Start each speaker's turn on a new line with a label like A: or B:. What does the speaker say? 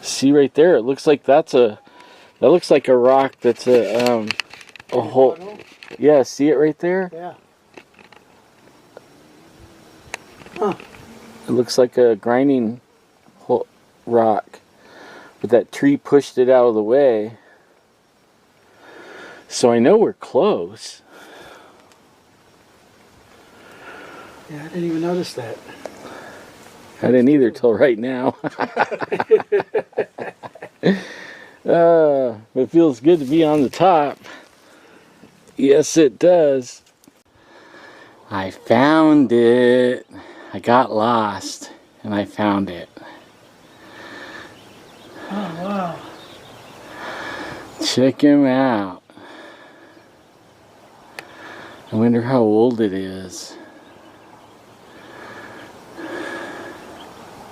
A: See right there, it looks like that looks like a rock that's a hole. Yeah, see it right there?
B: Yeah. Huh.
A: It looks like a grinding rock. But that tree pushed it out of the way. So I know we're close.
B: Yeah, I didn't even notice that.
A: I didn't either till right now. It feels good to be on the top. Yes, it does. I found it. I got lost and I found it.
B: Oh, wow.
A: Check him out. I wonder how old it is.